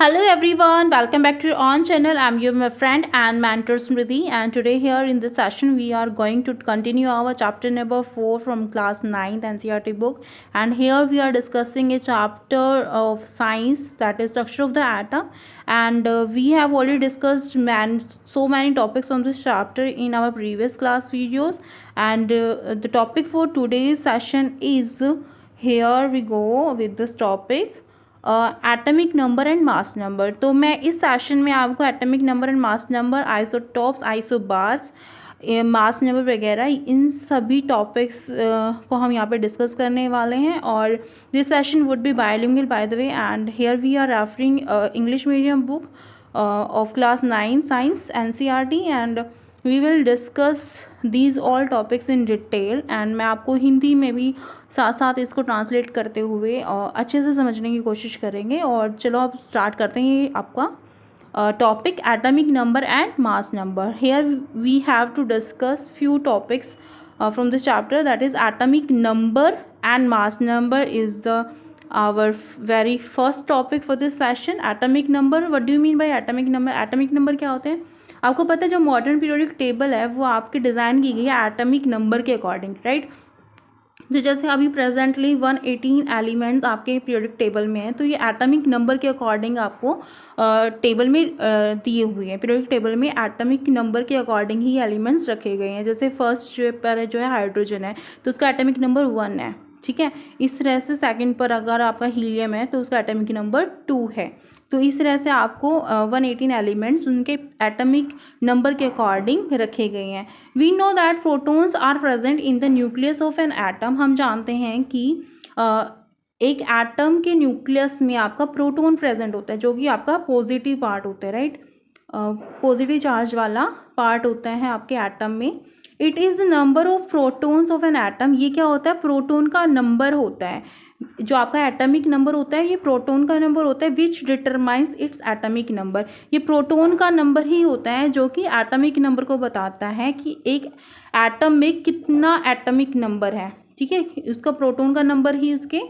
Hello everyone, welcome back to your own channel. I'm your my friend and mentor Smriti, and today here in this session we are going to continue our chapter number 4 from class 9th NCERT book, and here we are discussing a chapter of science, that is structure of the atom. And we have already discussed so many topics on this chapter in our previous class videos, and the topic for today's session is here we go with this topic, atomic number and mass number. तो मैं इस session में आपको atomic number and mass number, isotopes, isobars, mass number वगैरह इन सभी topics को हम यहाँ पे डिस्कस करने वाले हैं। और this session would be bilingual by the way, and here we are referring English medium book of class 9 science NCERT, and we will discuss these all topics in detail। and मैं आपको हिंदी में भी साथ साथ इसको ट्रांसलेट करते हुए अच्छे से समझने की कोशिश करेंगे। और चलो अब स्टार्ट करते हैं ये आपका topic atomic number and mass number. Here we have to discuss few topics from this chapter, that is atomic number and mass number is our very first topic for this session। atomic number, what do you mean by atomic number? atomic number क्या होते हैं आपको पता है? जो modern periodic table है वो आपकी डिज़ाइन की गई है एटॉमिक नंबर के अकॉर्डिंग, राइट। तो जैसे अभी प्रेजेंटली 118 एलिमेंट्स आपके पीरियोडिक टेबल में है, तो ये एटॉमिक नंबर के अकॉर्डिंग आपको टेबल में दिए हुए हैं। पीरियोडिक टेबल में एटॉमिक नंबर के अकॉर्डिंग ही एलिमेंट्स रखे गए हैं। जैसे फर्स्ट पर जो है हाइड्रोजन है तो उसका एटॉमिक नंबर 1 है, ठीक है। इस तरह से सेकंड पर अगर आपका हीलियम है तो उसका एटॉमिक नंबर 2 है। तो इस तरह से आपको 118 एलिमेंट्स उनके एटॉमिक नंबर के अकॉर्डिंग रखे गए हैं। We know that protons are present in the nucleus of an atom. हम जानते हैं कि एक एटम के न्यूक्लियस में आपका प्रोटॉन प्रेजेंट होता है, जो कि आपका पॉजिटिव पार्ट होता है, राइट। पॉजिटिव चार्ज वाला पार्ट होता है आपके एटम में। It is the number of protons of an atom. ये क्या होता है? प्रोटॉन का नंबर होता है। जो आपका एटॉमिक नंबर होता है ये प्रोटॉन का नंबर होता है, विच डिटरमाइंस इट्स एटॉमिक नंबर। ये प्रोटॉन का नंबर ही होता है जो कि एटॉमिक नंबर को बताता है कि एक एटम में कितना एटॉमिक नंबर है, ठीक है। उसका प्रोटॉन का नंबर ही उसके,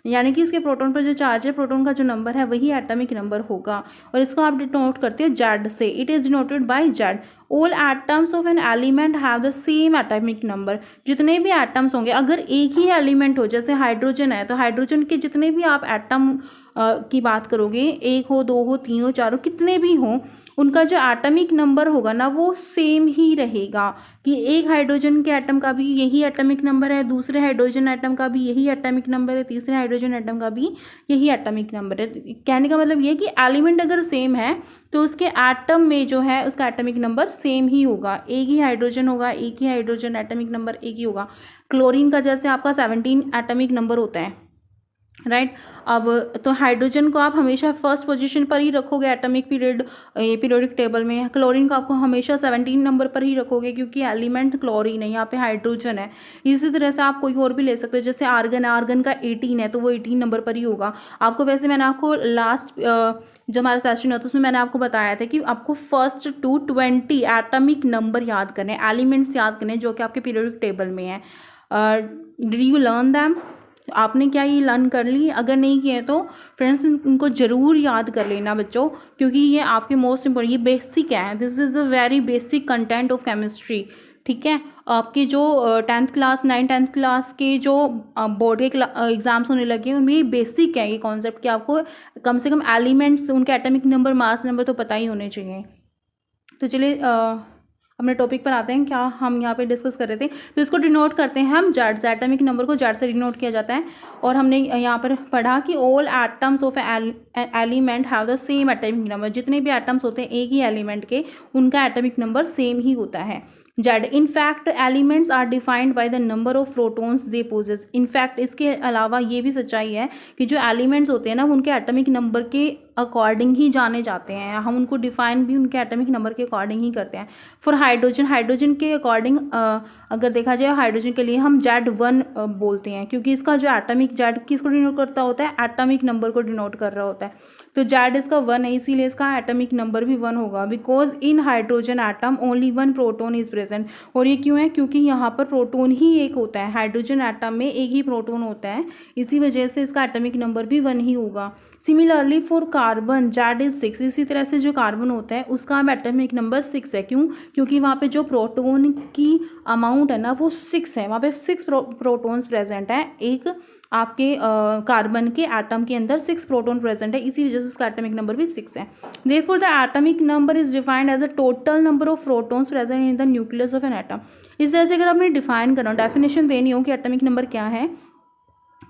यानी कि उसके प्रोटॉन पर जो चार्ज है, प्रोटॉन का जो नंबर है वही एटॉमिक नंबर होगा। और इसको आप डिनोट करते हो जेड से। It is denoted by Z. All atoms of an element have the same atomic number. जितने भी एटम्स होंगे, अगर एक ही एलिमेंट हो, जैसे हाइड्रोजन है, तो हाइड्रोजन के जितने भी आप एटम की बात करोगे, 1 हो, 2 हो, 3 हो, 4 हो, कितने भी हों, उनका जो एटॉमिक नंबर होगा ना वो सेम ही रहेगा। कि एक हाइड्रोजन के एटम का भी यही एटॉमिक नंबर है, दूसरे हाइड्रोजन एटम का भी यही एटॉमिक नंबर है, तीसरे हाइड्रोजन एटम का भी यही एटॉमिक नंबर है। कहने का मतलब ये कि एलिमेंट अगर सेम है तो उसके एटम में जो है उसका एटॉमिक नंबर सेम ही होगा। एक ही हाइड्रोजन होगा, एक ही हाइड्रोजन एटॉमिक नंबर एक ही होगा। क्लोरीन का जैसे आपका 17 एटॉमिक नंबर होता है, राइट। अब तो हाइड्रोजन को आप हमेशा फर्स्ट पोजीशन पर ही रखोगे एटॉमिक पीरियोडिक टेबल में। क्लोरीन को आपको हमेशा 17 नंबर पर ही रखोगे, क्योंकि एलिमेंट क्लोरीन है, यहाँ पे हाइड्रोजन है। इसी तरह से आप कोई और भी ले सकते हो, जैसे आर्गन है, आर्गन का 18 है तो वो 18 नंबर पर ही होगा आपको। वैसे मैंने आपको लास्ट जो हमारा सेशन होता है उसमें मैंने आपको बताया था कि आपको फर्स्ट टू 20 एटॉमिक नंबर याद करने, एलिमेंट्स याद करने जो कि आपके पीरियोडिक टेबल में है। Did you learn them? आपने क्या ये लर्न कर ली? अगर नहीं किए तो फ्रेंड्स इनको ज़रूर याद कर लेना बच्चों, क्योंकि ये आपके मोस्ट इंपॉर्टेंट, ये बेसिक है। This is a very basic content of chemistry, ठीक है। आपके जो 10th क्लास 9th क्लास के जो बोर्ड के एग्जाम्स होने लगे उनमें ये बेसिक है ये कॉन्सेप्ट, कि आपको कम से कम एलिमेंट्स, उनके एटॉमिक नंबर, मास नंबर तो पता ही होने चाहिए। तो चलिए अपने टॉपिक पर आते हैं। क्या हम यहाँ पे डिस्कस कर रहे थे? तो इसको डिनोट करते हैं हम जेड से। एटॉमिक नंबर को जेड से डिनोट किया जाता है। और हमने यहाँ पर पढ़ा कि all atoms of element have the same atomic number. जितने भी एटम्स होते हैं एक ही एलिमेंट के, उनका एटॉमिक नंबर सेम ही होता है, Z. In fact elements are defined by the number of protons they possess. In fact इसके अलावा ये भी सच्चाई है कि जो एलिमेंट्स होते हैं ना उनके एटॉमिक नंबर के अकॉर्डिंग ही जाने जाते हैं। हम उनको डिफाइन भी उनके एटॉमिक नंबर के अकॉर्डिंग ही करते हैं। फॉर हाइड्रोजन, हाइड्रोजन के अकॉर्डिंग अगर देखा जाए, हाइड्रोजन के लिए हम जेड1 बोलते हैं, क्योंकि इसका जो एटॉमिक, जेड किसको डिनोट करता होता है? एटॉमिक नंबर को डिनोट कर रहा होता है। तो जेड इसका 1 है, इसीलिए इसका एटॉमिक नंबर भी 1 होगा। Because in hydrogen atom only 1 proton is present. और ये क्यों है? क्योंकि यहाँ पर प्रोटॉन ही एक होता है, हाइड्रोजन एटम में एक ही प्रोटॉन होता है, इसी वजह से इसका एटॉमिक नंबर भी 1 ही होगा। Similarly for carbon Z is 6, इसी तरह से जो कार्बन होता है उसका एटॉमिक नंबर 6 है। क्यों? क्योंकि वहाँ पे जो प्रोटोन की अमाउंट है ना वो 6 है, वहाँ पे 6 प्रोटोन्स प्रेजेंट है। एक आपके कार्बन के एटम के अंदर 6 प्रोटोन प्रेजेंट है, इसी वजह से उसका एटॉमिक नंबर भी 6 है। Therefore the atomic number is defined as a total number of protons present in the nucleus of an atom. इस तरह से अगर आपने डिफाइन करना, डेफिनेशन देनी हो कि एटॉमिक नंबर क्या है,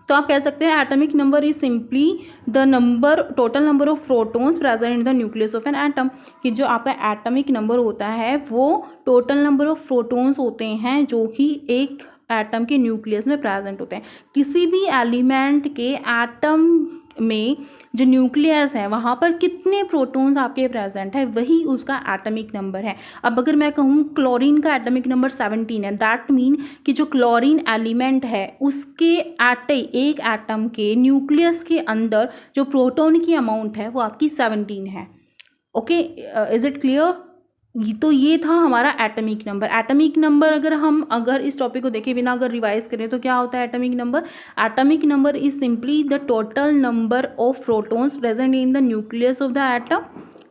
तो आप कह सकते हैं atomic number is simply the number, total number of protons present in the nucleus of an atom. कि जो आपका एटॉमिक नंबर होता है वो टोटल नंबर ऑफ प्रोटॉन्स होते हैं जो कि एक एटम के न्यूक्लियस में प्रेजेंट होते हैं। किसी भी एलिमेंट के एटम में जो न्यूक्लियस है वहाँ पर कितने प्रोटॉन्स आपके प्रेजेंट है वही उसका एटॉमिक नंबर है। अब अगर मैं कहूँ क्लोरीन का एटॉमिक नंबर 17 है, दैट मीन कि जो क्लोरीन एलिमेंट है उसके एक एटम के न्यूक्लियस के अंदर जो प्रोटॉन की अमाउंट है वो आपकी 17 है। Okay, is it clear? तो ये था हमारा एटॉमिक नंबर। एटॉमिक नंबर अगर इस टॉपिक को देखे बिना अगर रिवाइज करें तो क्या होता है atomic number? Atomic number is simply the total number of protons present in the nucleus of the atom,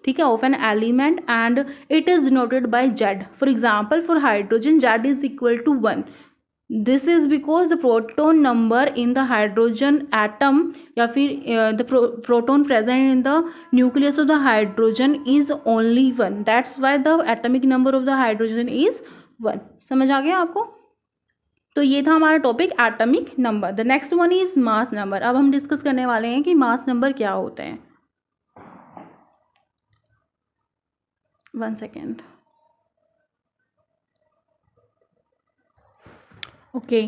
ठीक है, of an element, and it is denoted by Z. For example for hydrogen Z is equal to 1। This is because the proton number in the hydrogen atom या फिर the proton present in the nucleus of the hydrogen is only 1, that's why the atomic number of the hydrogen is 1। समझ आ गया आपको? तो ये था हमारा topic atomic number. The next one is mass number. अब हम डिस्कस करने वाले हैं कि मास नंबर क्या होता है। 1 second. Okay,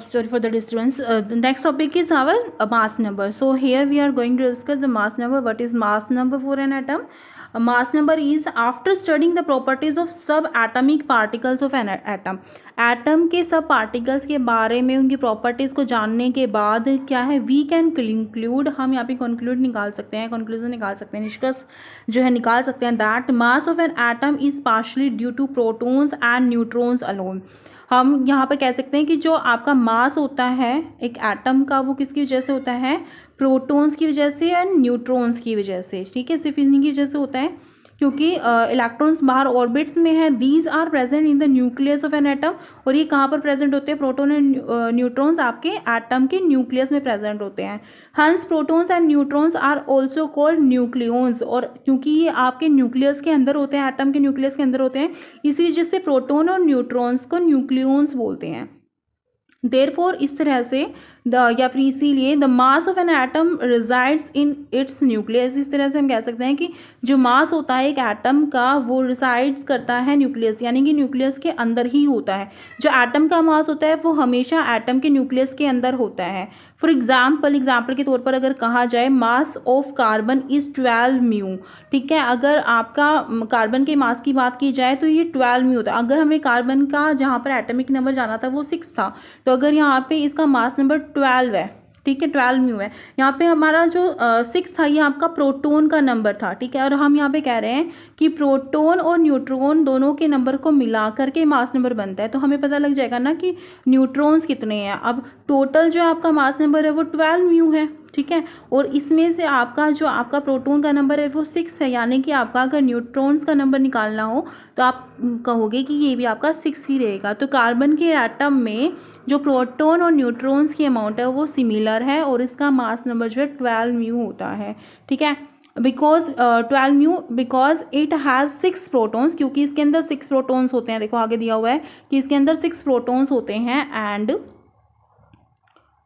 sorry for the disturbance. The next topic is our mass number. So here we are going to discuss the mass number. What is mass number for an atom? A mass number is after studying the properties of subatomic particles of an atom. Atom के सब particles के बारे में उनकी properties को जानने के बाद क्या है, वी कैन कंक्लूड, हम यहाँ पे कंक्लूड निकाल सकते हैं, कंक्लूजन निकाल सकते हैं, निष्कर्ष जो है निकाल सकते हैं, that mass of an atom is partially due to protons and neutrons alone. हम यहाँ पर कह सकते हैं कि जो आपका मास होता है एक एटम का वो किसकी वजह से होता है? प्रोटॉन्स की वजह से एंड न्यूट्रॉन्स की वजह से, ठीक है, सिर्फ इन्हीं की वजह से होता है क्योंकि इलेक्ट्रॉन्स बाहर ऑर्बिट्स में है। These are present in the nucleus of an atom. और ये कहाँ पर प्रेजेंट होते हैं? प्रोटॉन एंड न्यूट्रॉन्स आपके एटम के न्यूक्लियस में प्रेजेंट होते हैं। Hence protons and neutrons are also called nucleons. और क्योंकि ये आपके न्यूक्लियस के अंदर होते हैं, एटम के न्यूक्लियस के अंदर होते हैं, इसी वजह से प्रोटॉन और न्यूट्रॉन्स को न्यूक्लियॉन्स बोलते हैं। देयरफॉर इस तरह से या फिर इसीलिए the mass of an atom resides in its nucleus. इस तरह से हम कह सकते हैं कि जो मास होता है एक एटम का वो रिसाइड्स करता है न्यूक्लियस, यानी कि न्यूक्लियस के अंदर ही होता है। जो एटम का मास होता है वो हमेशा एटम के न्यूक्लियस के अंदर होता है। फॉर एग्जाम्पल के तौर पर अगर कहा जाए mass of carbon is 12 mu, ठीक है, अगर आपका कार्बन के मास की बात की जाए तो ये 12 म्यू होता है। अगर हमें कार्बन का जहाँ पर एटॉमिक नंबर जाना था वो 6 था, तो अगर यहाँ पे इसका मास नंबर 12 है, ठीक है, 12 म्यू है। यहाँ पे हमारा जो 6 था ये आपका प्रोटॉन का नंबर था, ठीक है, और हम यहाँ पे कह रहे हैं कि प्रोटॉन और न्यूट्रॉन दोनों के नंबर को मिला करके मास नंबर बनता है। तो हमें पता लग जाएगा ना कि न्यूट्रॉन्स कितने हैं। अब टोटल जो आपका मास नंबर है वो 12 म्यू है, ठीक है, और इसमें से आपका प्रोटॉन का नंबर है वो 6 है, यानी कि आपका अगर न्यूट्रॉन्स का नंबर निकालना हो तो आप कहोगे कि ये भी आपका 6 ही रहेगा। तो कार्बन के एटम में जो प्रोटॉन और न्यूट्रॉन्स की अमाउंट है वो सिमिलर है और इसका मास नंबर जो है 12 म्यू होता है, ठीक है, because 12 mu because it has 6 protons, क्योंकि इसके अंदर 6 प्रोटॉन्स होते हैं। देखो आगे दिया हुआ है कि इसके अंदर 6 प्रोटॉन्स होते हैं एंड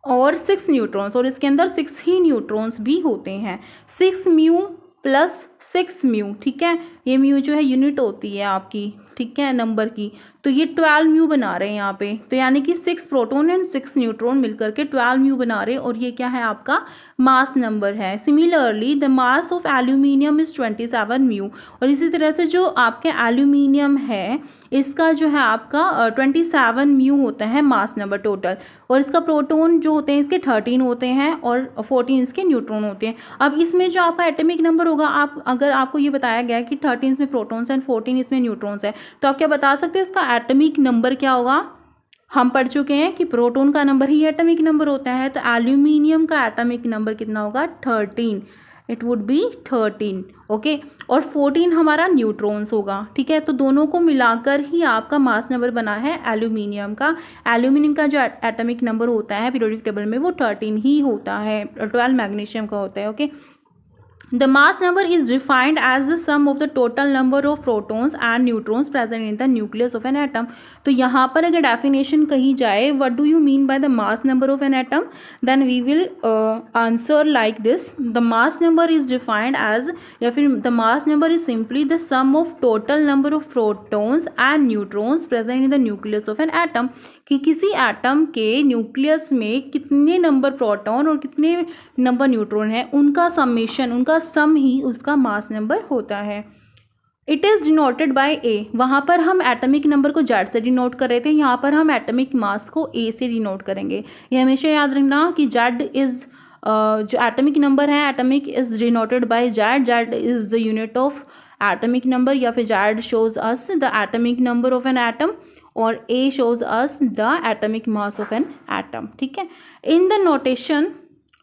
और 6 न्यूट्रॉन्स, और इसके अंदर 6 ही न्यूट्रॉन्स भी होते हैं। 6 म्यू प्लस 6 म्यू, ठीक है, ये म्यू जो है यूनिट होती है आपकी, ठीक है, नंबर की, तो ये 12 म्यू बना रहे हैं यहाँ पे। तो यानी कि 6 प्रोटॉन एंड 6 न्यूट्रॉन मिलकर के 12 म्यू बना रहे हैं, और ये क्या है आपका मास नंबर है। Similarly the mass of aluminium is 27 mu, और इसी तरह से जो आपके एल्यूमिनियम है इसका जो है आपका 27 म्यू होता है मास नंबर टोटल, और इसका प्रोटॉन जो होते हैं इसके 13 होते हैं और 14 इसके न्यूट्रॉन होते हैं। अब इसमें जो आपका एटॉमिक नंबर होगा, अगर आपको ये बताया गया कि 13 इसमें प्रोटॉन्स एंड 14 इसमें न्यूट्रॉन्स है, तो आप क्या बता सकते हैं इसका एटॉमिक नंबर क्या होगा? हम पढ़ चुके हैं कि प्रोटॉन का नंबर ही एटॉमिक नंबर होता है, तो एल्यूमिनियम का एटॉमिक नंबर कितना होगा 13, इट वुड बी 13, ओके। और 14 हमारा न्यूट्रॉन्स होगा, ठीक है। तो दोनों को मिलाकर ही आपका मास नंबर बना है एल्यूमिनियम का। एल्यूमिनियम का जो एटॉमिक नंबर होता है पीरियोडिक टेबल में वो 13 ही होता है, 12 मैग्नीशियम का होता है, okay. The mass number is defined as the sum of the total number of protons and neutrons present in the nucleus of an atom. तो यहाँ पर अगर definition कही जाए what do you mean by the mass number of an atom, then we will answer like this. The mass number is defined as, या फिर the mass number is simply the sum of total number of protons and neutrons present in the nucleus of an atom. कि किसी atom के nucleus में कितने number proton और कितने number neutron है, उनका समेशन, उनका सम ही उसका मास नंबर होता है। इट इज़ डिनोटेड बाय ए, वहाँ पर हम एटॉमिक नंबर को जेड से डिनोट कर रहे थे, यहाँ पर हम एटॉमिक मास को ए से डिनोट करेंगे। ये हमेशा याद रखना कि जेड इज़ जो एटॉमिक नंबर है, atomic is denoted by Z, Z is the unit of atomic number, या फिर Z shows us the atomic number of an atom और A shows us the atomic mass of an atom, ठीक है। In the notation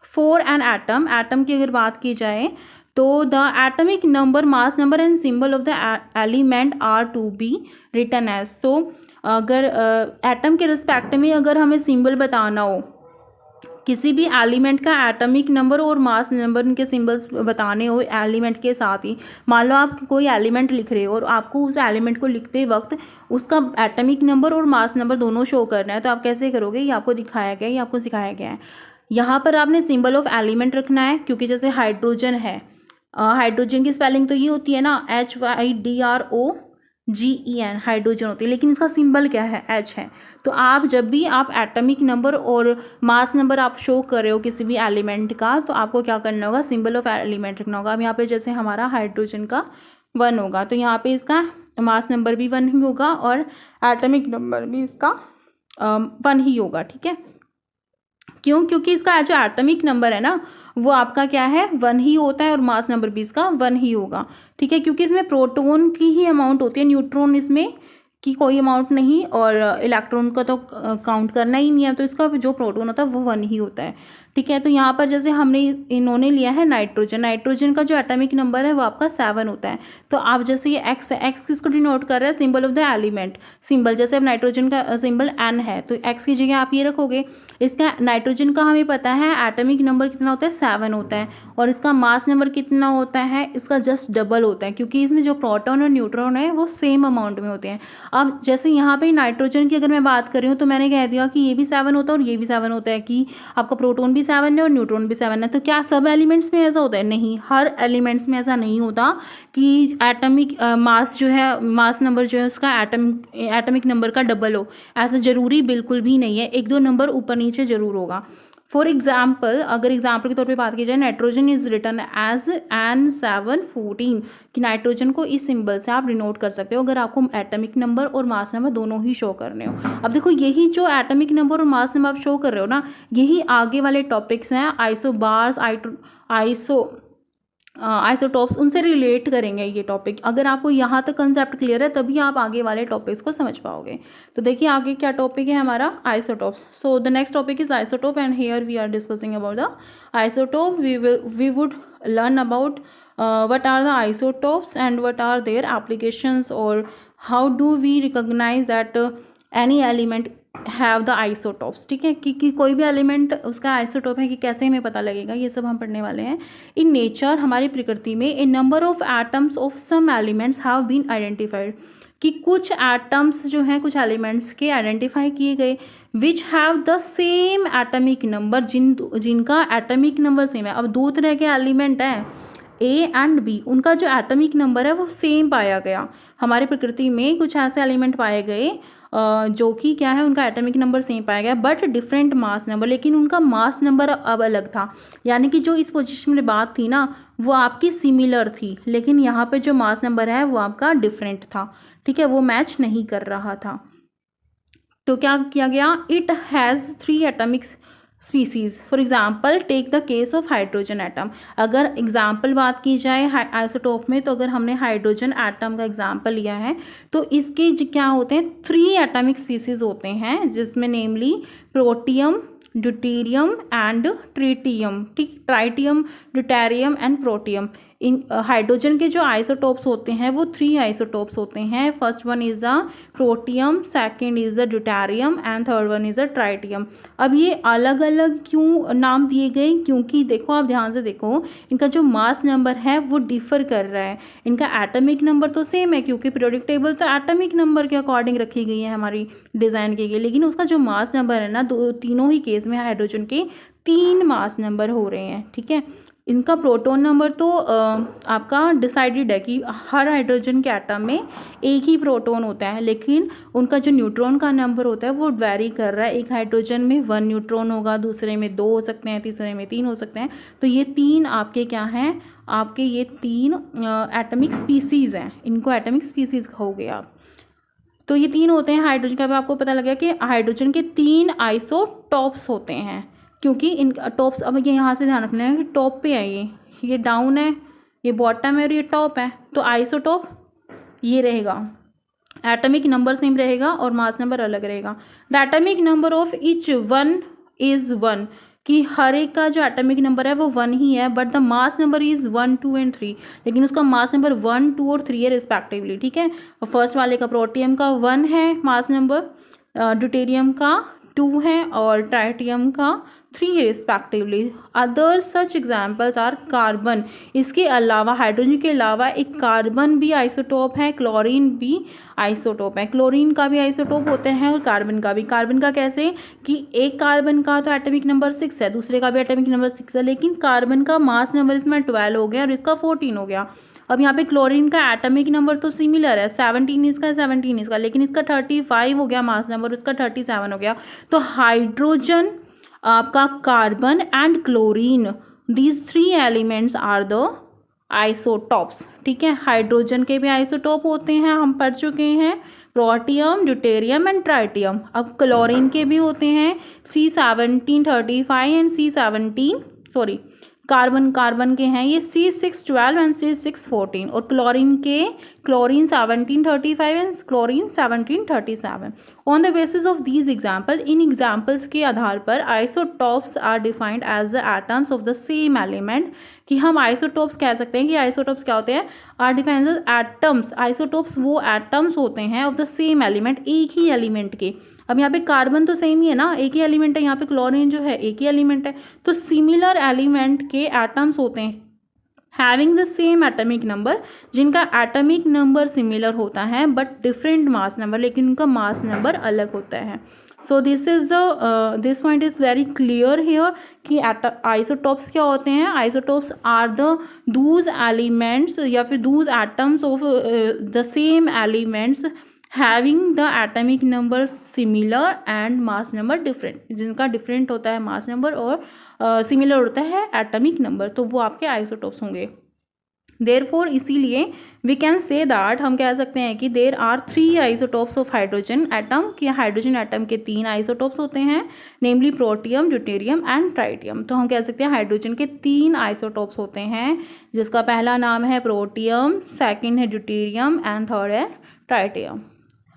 for an atom, atom की अगर बात की जाए तो the atomic number, mass number and symbol of the element are to be written as. तो अगर एटम के रिस्पेक्ट में अगर हमें सिंबल बताना हो, किसी भी एलिमेंट का एटॉमिक नंबर और मास नंबर उनके सिंबल्स बताने हो एलिमेंट के साथ ही, मान लो आप कोई एलिमेंट लिख रहे हो और आपको उस एलिमेंट को लिखते वक्त उसका एटॉमिक नंबर और मास नंबर दोनों शो करना है, तो आप कैसे करोगे? ये आपको दिखाया गया है, ये आपको सिखाया गया है। यहाँ पर आपने सिंबल ऑफ एलिमेंट रखना है, क्योंकि जैसे हाइड्रोजन है, हाइड्रोजन की स्पेलिंग तो ये होती है ना HYDROGEN, हाइड्रोजन होती है, लेकिन इसका सिंबल क्या है? H है। तो आप जब भी आप एटॉमिक नंबर और मास नंबर आप शो कर रहे हो किसी भी एलिमेंट का, तो आपको क्या करना होगा? सिंबल ऑफ एलिमेंट रखना होगा। अब यहाँ पे जैसे हमारा हाइड्रोजन का 1 होगा, तो यहाँ पे इसका मास नंबर भी 1 ही होगा और एटॉमिक नंबर भी इसका 1 ही होगा, ठीक है। क्यों? क्योंकि इसका जो एटॉमिक नंबर है ना वो आपका क्या है? 1 ही होता है और मास नंबर भी इसका 1 ही होगा, ठीक है। क्योंकि इसमें प्रोटॉन की ही अमाउंट होती है, न्यूट्रॉन इसमें की कोई अमाउंट नहीं, और इलेक्ट्रॉन का तो काउंट करना ही नहीं है, तो इसका जो प्रोटॉन होता है वो 1 ही होता है, ठीक है। तो यहाँ पर जैसे हमने इन्होंने लिया है नाइट्रोजन, नाइट्रोजन का जो एटॉमिक नंबर है वो आपका 7 होता है। तो आप जैसे ये एक्स है, एक्स किसको डिनोट कर रहा है? Symbol of the element, symbol जैसे अब नाइट्रोजन का सिंबल N है, तो एक्स की जगह आप ये रखोगे। इसका नाइट्रोजन का हमें पता है एटॉमिक नंबर कितना होता है? 7 होता है, और इसका मास नंबर कितना होता है? इसका जस्ट डबल होता है, क्योंकि इसमें जो प्रोटॉन और न्यूट्रॉन है वो सेम अमाउंट में होते हैं। अब जैसे यहाँ पे नाइट्रोजन की अगर मैं बात कर रही हूँ, तो मैंने कह दिया कि ये भी 7 होता है और ये भी 7 होता है, कि आपका प्रोटॉन भी 7 है और न्यूट्रॉन भी 7 है। तो क्या सब एलिमेंट्स में ऐसा होता है? नहीं, हर एलिमेंट्स में ऐसा नहीं होता कि एटॉमिक मास जो है, मास नंबर जो है उसका एटॉमिक नंबर का डबल हो, ऐसा ज़रूरी बिल्कुल भी नहीं है, 1-2 नंबर ऊपर नीचे ज़रूर होगा। फॉर एग्जाम्पल, अगर एग्जाम्पल के तौर पे बात की जाए, nitrogen is written as N714, कि नाइट्रोजन को इस सिंबल से आप डिनोट कर सकते हो अगर आपको एटॉमिक नंबर और मास नंबर दोनों ही शो करने हो। अब देखो, यही जो एटॉमिक नंबर और मास नंबर आप शो कर रहे हो ना, यही आगे वाले टॉपिक्स हैं, आइसोबार्स, आइसोटॉप्स, उनसे रिलेट करेंगे ये टॉपिक। अगर आपको यहाँ तक कंसेप्ट क्लियर है तभी आप आगे वाले टॉपिक्स को समझ पाओगे। तो देखिए आगे क्या टॉपिक है हमारा? Isotopes. So the next topic is isotope and here we are discussing about the isotope. We would learn about what are the isotopes and what are their applications, or how do we recognize that any element have the isotopes, ठीक है। कि कोई भी element उसका isotope है कि कैसे हमें पता लगेगा, ये सब हम पढ़ने वाले हैं। इन नेचर, हमारी प्रकृति में, a number of atoms of some elements have been identified, कि कुछ एटम्स जो हैं, कुछ एलिमेंट्स के आइडेंटिफाई किए गए, which have the same atomic number, जिनका एटॉमिक नंबर सेम है। अब 2 तरह के एलिमेंट हैं, A एंड B, उनका जो एटॉमिक नंबर है वो सेम पाया गया। हमारी प्रकृति में कुछ ऐसे एलिमेंट पाए गए जो कि क्या है, उनका एटॉमिक नंबर सेम पाया गया बट डिफरेंट मास नंबर, लेकिन उनका मास नंबर अब अलग था। यानी कि जो इस पोजीशन में बात थी ना वो आपकी सिमिलर थी, लेकिन यहाँ पे जो मास नंबर है वो आपका डिफरेंट था, ठीक है, वो मैच नहीं कर रहा था। तो क्या किया गया? It has 3 atomic species. For example take the case of hydrogen atom. अगर एग्जाम्पल बात की जाए आइसोटोप में, तो अगर हमने हाइड्रोजन एटम का एग्जाम्पल लिया है तो इसके क्या होते हैं, 3 एटॉमिक स्पीसीज होते हैं, जिसमें नेमली प्रोटियम, ड्यूटेरियम एंड ट्रिटियम, ठीक, tritium, deuterium and protium. In hydrogen के जो आइसोटोप्स होते हैं वो 3 आइसोटोप्स होते हैं। First one is a protium, second is a deuterium and third one is a tritium. अब ये अलग अलग क्यों नाम दिए गए, क्योंकि देखो आप ध्यान से देखो, इनका जो मास नंबर है वो डिफर कर रहा है। इनका एटॉमिक नंबर तो सेम है, क्योंकि पीरियोडिक टेबल तो एटॉमिक नंबर के अकॉर्डिंग रखी गई है हमारी डिज़ाइन की गई, लेकिन उसका जो मास नंबर है ना, तीनों ही केस में हाइड्रोजन के 3 मास नंबर हो रहे हैं, ठीक है। इनका प्रोटॉन नंबर तो आपका डिसाइडेड है कि हर हाइड्रोजन के एटम में एक ही प्रोटॉन होता है, लेकिन उनका जो न्यूट्रॉन का नंबर होता है वो वेरी कर रहा है। एक हाइड्रोजन में 1 न्यूट्रॉन होगा, दूसरे में 2 हो सकते हैं, तीसरे में 3 हो सकते हैं। तो ये 3 आपके क्या हैं, आपके ये 3 एटॉमिक स्पीसीज़ हैं, इनको एटॉमिक स्पीसीज़ कहोगे आप। तो ये 3 होते हैं हाइड्रोजन का। आपको पता लगा कि हाइड्रोजन के 3 आइसोटॉप्स होते हैं, क्योंकि इन टॉप्स, अब ये यहाँ से ध्यान रखना है कि टॉप पे है, ये डाउन है, ये बॉटम है और ये टॉप है। तो आइसोटॉप ये रहेगा, एटॉमिक नंबर सेम रहेगा और मास नंबर अलग रहेगा। The atomic number of each one is 1, कि हर एक का जो एटॉमिक नंबर है वो 1 ही है, but the mass number is 1, 2 and 3, लेकिन उसका मास नंबर 1, 2 और 3 है रिस्पेक्टिवली, ठीक है। और फर्स्ट वाले का प्रोटियम का 1 है मास नंबर, ड्यूटेरियम का 2 है और ट्राइटियम का 3 है respectively. Other such examples are carbon. इसके अलावा हाइड्रोजन के अलावा एक कार्बन भी आइसोटोप है, क्लोरीन भी आइसोटोप है। क्लोरीन का भी आइसोटोप होते हैं और कार्बन का भी। कार्बन का कैसे कि एक कार्बन का तो एटॉमिक नंबर 6 है, दूसरे का भी एटॉमिक नंबर 6 है, लेकिन कार्बन का मास नंबर इसमें 12 हो गया और इसका 14 हो गया। अब यहाँ पे क्लोरीन का एटॉमिक नंबर तो सिमिलर है, 17 इसका 17 इसका, लेकिन इसका 35 हो गया मास नंबर, उसका 37 हो गया। तो हाइड्रोजन, आपका carbon and chlorine, these 3 elements are the isotopes, ठीक है। हाइड्रोजन के भी आइसोटॉप होते हैं, हम पढ़ चुके हैं, प्रोटियम, ड्यूटेरियम एंड ट्राइटियम। अब क्लोरीन के भी होते हैं C1735 एंड कार्बन के हैं ये C612 एंड C614, और chlorine 1735 and chlorine 1737। On the basis of these example, in examples के आधार पर isotopes are defined as the atoms of the same element, कि हम आइसोटॉप्स कह सकते हैं कि आइसोटॉप्स क्या होते हैं, are defined as atoms. Isotopes वो एटम्स होते हैं ऑफ द सेम एलिमेंट, एक ही एलिमेंट के। अब यहाँ पे कार्बन तो सेम ही है ना, एक ही एलिमेंट है, यहाँ पे क्लोरीन जो है एक ही एलिमेंट है, तो सिमिलर एलिमेंट के एटम्स होते हैं having the same atomic number, जिनका एटॉमिक नंबर सिमिलर होता है बट डिफरेंट मास नंबर, लेकिन उनका मास नंबर अलग होता है। So this point is very clear here कि आइसोटॉप्स क्या होते हैं। आइसोटॉप्स आर दूज एलिमेंट्स या फिर Dooj atoms of the same elements having the atomic number similar and mass number different, जिनका डिफरेंट होता है मास नंबर और सिमिलर होता है एटॉमिक नंबर, तो वो आपके आइसोटॉप्स होंगे। देयरफॉर इसीलिए वी कैन से दैट, हम कह सकते हैं कि there are 3 isotopes of hydrogen atom, कि हाइड्रोजन एटम के 3 आइसोटॉप्स होते हैं, namely protium, deuterium and tritium. तो हम कह सकते हैं हाइड्रोजन के 3 आइसोटॉप्स होते हैं, जिसका पहला नाम है प्रोटियम, सेकेंड है ड्यूटेरियम एंड थर्ड है tritium.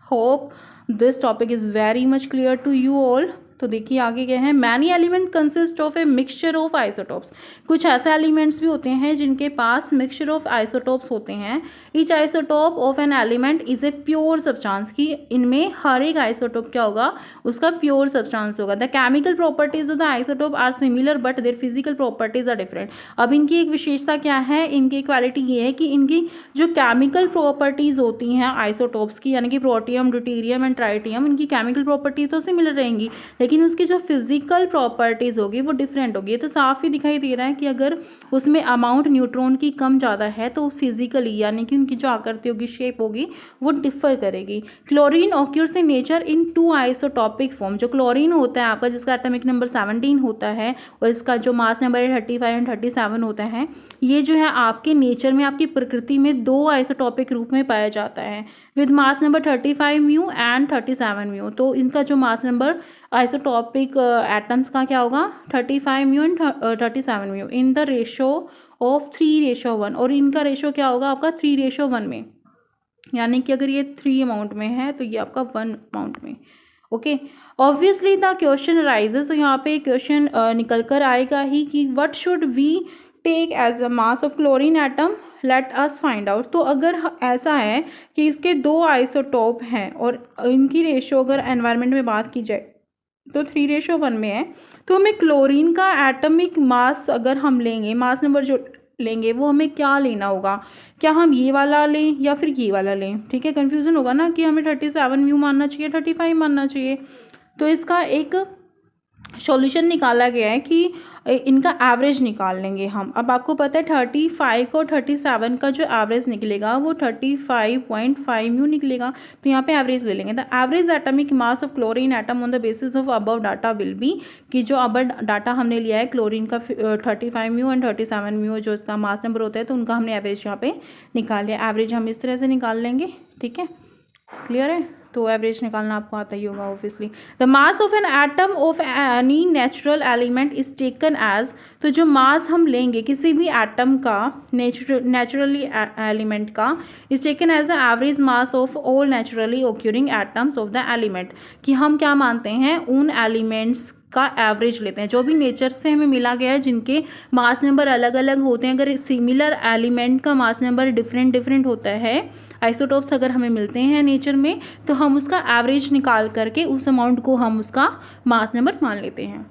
Hope this topic is very much clear to you all. तो देखिए आगे क्या है, many element consist of a mixture of isotopes. कुछ ऐसे एलिमेंट्स भी होते हैं जिनके पास मिक्सचर ऑफ आइसोटॉप्स होते हैं। Each isotope of an element is a pure substance, की इनमें हर एक आइसोटॉप क्या होगा, उसका प्योर सब्सटेंस होगा। The chemical properties of the isotope are similar but their physical properties are different. अब इनकी एक विशेषता क्या है, इनकी क्वालिटी ये है कि इनकी जो केमिकल प्रॉपर्टीज होती हैं आइसोटॉप्स की, यानी कि प्रोटियम, ड्यूटेरियम एंड ट्राइटियम, इनकी केमिकल प्रॉपर्टीज तो सिमिलर रहेंगी, लेकिन उसकी जो फिजिकल प्रॉपर्टीज़ होगी वो डिफरेंट होगी। तो साफ ही दिखाई दे रहा है कि अगर उसमें अमाउंट न्यूट्रॉन की कम ज़्यादा है तो फिजिकली यानी कि उनकी जो आकृति होगी, शेप होगी, वो डिफर करेगी। Chlorine occurs in nature in 2 isotopic form. जो क्लोरीन होता है आपका, जिसका एटॉमिक नंबर 17 होता है और इसका जो मास नंबर है 35 एंड 37 होता है, ये जो है आपके नेचर में, आपकी प्रकृति में 2 आइसोटॉपिक रूप में पाया जाता है, with mass number 35 mu and 37 mu. तो इनका जो मास नंबर आइसोटॉपिक एटम्स का क्या होगा 35 mu and 37 mu in the ratio of 3:1 और इनका रेशो क्या होगा आपका 3:1 में, यानी कि अगर ये 3 अमाउंट में है तो ये आपका 1 अमाउंट में। Okay, obviously the question raises, तो यहाँ पे क्वेश्चन निकल कर आएगा ही कि what should we take as a mass of chlorine atom, let us find out. तो अगर ऐसा है कि इसके 2 आइसोटोप हैं और इनकी रेशो अगर एनवायरनमेंट में बात की जाए तो 3:1 में है, तो हमें क्लोरीन का एटमिक मास अगर हम लेंगे, मास नंबर जो लेंगे वो हमें क्या लेना होगा, क्या हम ये वाला लें या फिर ये वाला लें। ठीक है, कन्फ्यूज़न होगा ना कि हमें 37 म्यू मानना चाहिए 35 मानना चाहिए। तो इसका एक सॉल्यूशन निकाला गया है कि इनका एवरेज निकाल लेंगे हम। अब आपको पता है 35 और 37 का जो एवरेज निकलेगा वो 35.5 म्यू निकलेगा, तो यहाँ पे एवरेज ले लेंगे। The average atomic mass of chlorine atom on the basis of above data will be, कि जो अबव डाटा हमने लिया है क्लोरीन का 35 म्यू एंड 37 म्यू जो इसका मास नंबर होता है, तो उनका हमने एवरेज यहाँ पे निकाल लिया। एवरेज हम इस तरह से निकाल लेंगे। ठीक है, क्लियर है, तो एवरेज निकालना आपको आता ही होगा obviously. The mass of an atom of any natural element is taken as, तो जो मास हम लेंगे किसी भी एटम का नेचुरली एलिमेंट का, is taken as the average mass of all naturally occurring atoms of the element, कि हम क्या मानते हैं उन एलिमेंट्स का एवरेज लेते हैं जो भी नेचर से हमें मिला गया है, जिनके मास नंबर अलग अलग होते हैं। अगर सिमिलर एलिमेंट का मास नंबर डिफरेंट डिफरेंट होता है, आइसोटोप्स अगर हमें मिलते हैं नेचर में, तो हम उसका एवरेज निकाल करके उस अमाउंट को हम उसका मास नंबर मान लेते हैं।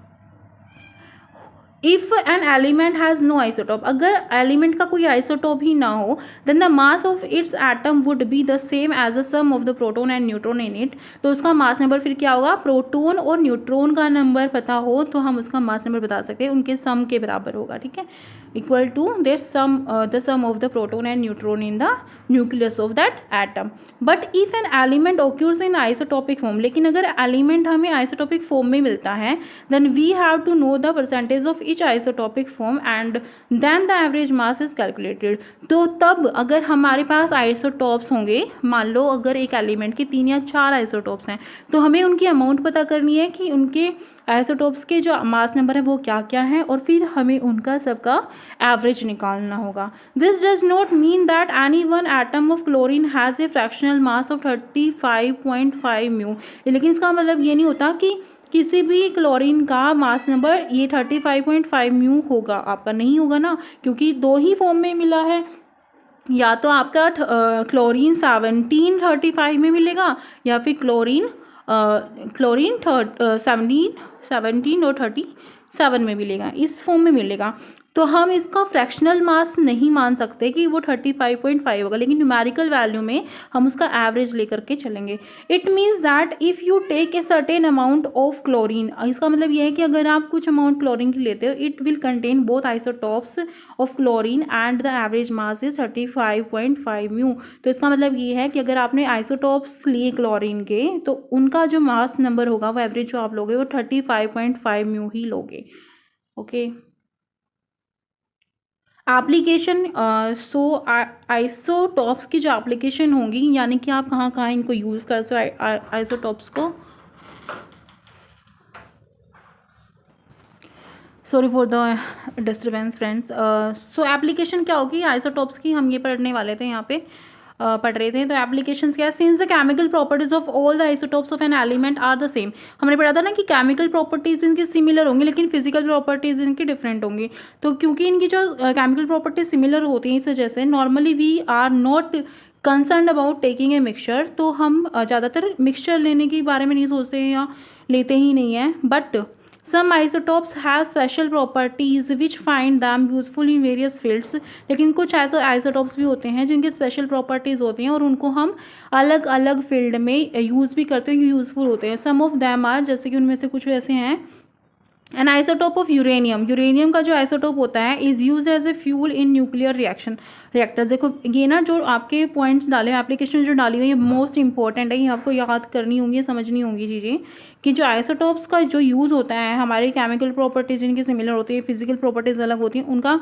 If an element has no isotope, अगर एलिमेंट का कोई आइसोटोप ही ना हो, then the mass of its atom would be the same as a sum of the proton and neutron in it. तो उसका मास नंबर फिर क्या होगा, प्रोटोन और न्यूट्रॉन का नंबर पता हो तो हम उसका मास नंबर बता सकते हैं, उनके सम के बराबर होगा। ठीक है, equal to their sum, the sum of the proton and neutron in the nucleus of that atom. But if an element occurs in isotopic form, लेकिन अगर एलिमेंट हमें आइसोटोपिक फॉर्म में मिलता है, then we have to know the percentage of each isotopic form and then the average mass is calculated. तो तब अगर हमारे पास आइसोटोप्स होंगे, मान लो अगर एक एलिमेंट के 3 या 4 आइसोटोप्स हैं, तो हमें उनकी अमाउंट पता करनी है कि उनके आइसोटोप्स के जो मास नंबर है वो क्या क्या है, और फिर हमें उनका सबका एवरेज निकालना होगा। This does not mean that any one atom of chlorine has a fractional mass of 35.5 mu, लेकिन इसका मतलब ये नहीं होता कि किसी भी क्लोरीन का मास नंबर ये 35.5 म्यू होगा, आपका नहीं होगा ना, क्योंकि 2 ही फॉर्म में मिला है। या तो आपका क्लोरीन 1735 में मिलेगा, या फिर क्लोरीन 17 और 37 में मिलेगा, इस फॉर्म में मिलेगा। तो हम इसका फ्रैक्शनल मास नहीं मान सकते कि वो 35.5 होगा, लेकिन न्यूमेरिकल वैल्यू में हम उसका एवरेज लेकर के चलेंगे। It means that if you take a certain amount of chlorine, इसका मतलब ये है कि अगर आप कुछ अमाउंट क्लोरीन की लेते हो, it will contain both isotopes of chlorine and the average mass is 35.5 mu. तो इसका मतलब ये है कि अगर आपने आइसोटॉप्स लिए क्लोरीन के, तो उनका जो मास नंबर होगा, वो एवरेज जो आप लोगे वो 35.5 म्यू ही लोगे। ओके, एप्लीकेशन, सो आइसोटॉप्स की जो एप्लीकेशन होंगी, यानी कि आप कहाँ कहाँ इनको यूज़ कर सकते आइसोटॉप्स को। Sorry for the disturbance friends. So application क्या होगी आइसोटॉप्स की, हम ये पढ़ने वाले थे, यहाँ पे पढ़ रहे थे। तो एप्लीकेशंस क्या है, since the chemical properties of all the isotopes of an element are the same. हमने पढ़ा था ना कि केमिकल प्रॉपर्टीज इनकी सिमिलर होंगी, लेकिन फिजिकल प्रॉपर्टीज इनकी डिफरेंट होंगी। तो क्योंकि इनकी जो केमिकल प्रॉपर्टीज सिमिलर होती हैं, इस वजह से normally we are not concern about taking a mixture. तो हम ज़्यादातर मिक्सचर लेने के बारे में नहीं सोचते हैं या लेते ही नहीं हैं। But some isotopes have special properties which find them useful in various fields। लेकिन कुछ ऐसे आइसोटॉप्स भी होते हैं जिनके स्पेशल प्रॉपर्टीज़ होती हैं और उनको हम अलग अलग फील्ड में यूज़ भी करते हैं, यूज़फुल होते हैं। सम ऑफ दैम आर, जैसे कि उनमें से कुछ ऐसे हैं, an isotope of uranium, uranium का जो आइसोटोप होता है is use as a fuel in nuclear reactor. देखो ये ना जो आपके पॉइंट्स डाले हैं, एप्लीकेशन जो डाली हुई है, ये मोस्ट इंपॉर्टेंट है, ये आपको याद करनी होंगी, समझनी होंगी चीज़ें, कि जो आइसोटोप्स का जो यूज़ होता है, हमारे केमिकल प्रॉपर्टीज़ इनकी सिमिलर होती है, फिजिकल प्रॉपर्टीज़ अलग होती हैं, उनका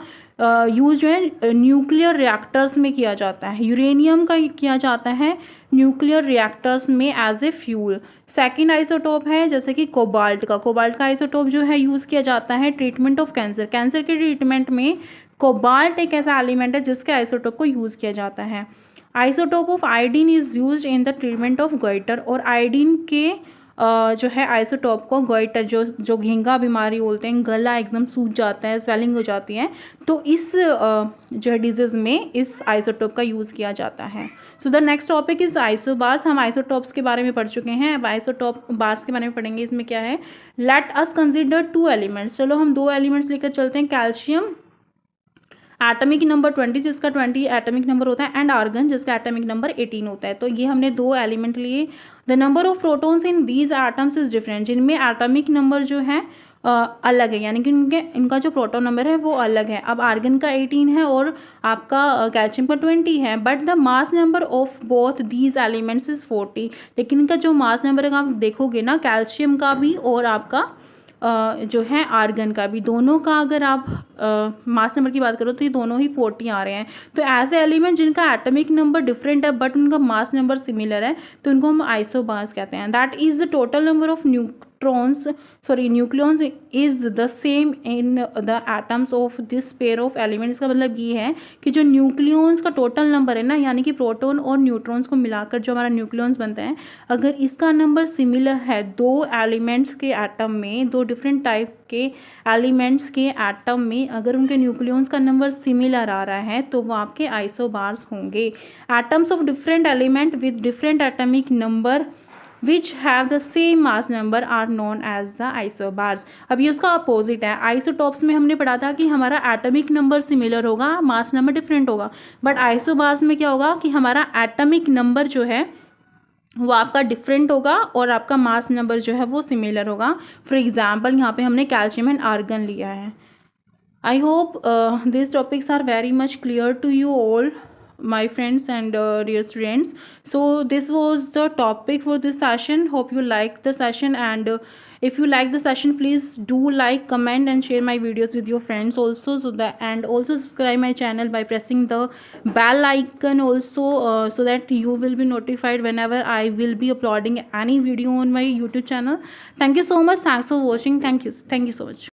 यूज़ जो है न्यूक्लियर रिएक्टर्स में किया जाता है। यूरेनियम का किया जाता है न्यूक्लियर रिएक्टर्स में as a fuel. Second isotope है जैसे कि कोबाल्ट का आइसोटोप जो है यूज़ किया जाता है ट्रीटमेंट ऑफ कैंसर। कैंसर के ट्रीटमेंट में कोबाल्ट एक ऐसा एलिमेंट है जिसके आइसोटोप को यूज़ किया जाता है। Isotope of iodine is used in the treatment of goitre, और आयोडीन के जो है आइसोटोप को गोइटर जो घिंगा बीमारी बोलते हैं, गला एकदम सूज जाता है, स्वेलिंग हो जाती है, तो इस जो है डिजीज़ में इस आइसोटोप का यूज़ किया जाता है। सो the next topic is isobars. हम आइसोटोप्स के बारे में पढ़ चुके हैं, अब आइसोटोप बार्स के बारे में पढ़ेंगे। इसमें क्या है, लेट अस कंसिडर 2 एलिमेंट्स। चलो हम 2 एलिमेंट्स लेकर चलते हैं। कैल्शियम एटॉमिक नंबर 20 जिसका 20 एटॉमिक नंबर होता है, एंड आर्गन जिसका एटॉमिक नंबर 18 होता है। तो ये हमने 2 एलिमेंट लिए। The number of protons in these atoms is different, जिनमें एटॉमिक नंबर जो है अलग है, यानी कि इनका जो प्रोटॉन नंबर है वो अलग है। अब आर्गन का 18 है और आपका कैल्शियम का 20 है, but the mass number of both these elements is 40। लेकिन इनका जो मास नंबर है आप देखोगे ना, कैल्शियम का भी और आपका जो है आर्गन का भी, दोनों का अगर आप मास नंबर की बात करो तो ये दोनों ही 40 आ रहे हैं। तो ऐसे एलिमेंट जिनका एटॉमिक नंबर डिफरेंट है बट उनका मास नंबर सिमिलर है, तो उनको हम आइसोबार्स कहते हैं। That is the total number of nucleons is the same in the atoms of this pair of elements. का मतलब ये है कि जो न्यूक्लियॉन्स का टोटल नंबर है ना, यानी कि प्रोटॉन और न्यूट्रॉन्स को मिलाकर जो हमारा न्यूक्लियॉन्स बनते हैं, अगर इसका नंबर सिमिलर है 2 एलिमेंट्स के एटम में, 2 डिफरेंट टाइप के एलिमेंट्स के एटम में अगर उनके न्यूक्लियॉन्स का नंबर सिमिलर आ रहा है तो वो आपके आइसोबार्स होंगे। Atoms of different element with different atomic number which have the same mass number are known as the isobars। अब ये उसका अपोजिट है। आइसोटॉप्स में हमने पढ़ा था कि हमारा एटॉमिक नंबर सिमिलर होगा, मास नंबर डिफरेंट होगा, बट आइसोबार्स में क्या होगा कि हमारा एटॉमिक नंबर जो है वो आपका डिफरेंट होगा और आपका मास नंबर जो है वो सिमिलर होगा। फॉर एग्जाम्पल यहाँ पे हमने कैल्शियम एंड आर्गन लिया है। I hope these topics are very much clear to you all, my friends and dear students. So this was the topic for this session. Hope you like the session, and if you like the session, please do like, comment and share my videos with your friends also, so that, and also subscribe my channel by pressing the bell icon also, so that you will be notified whenever I will be uploading any video on my YouTube channel. Thank you so much. Thanks for watching. Thank you so much.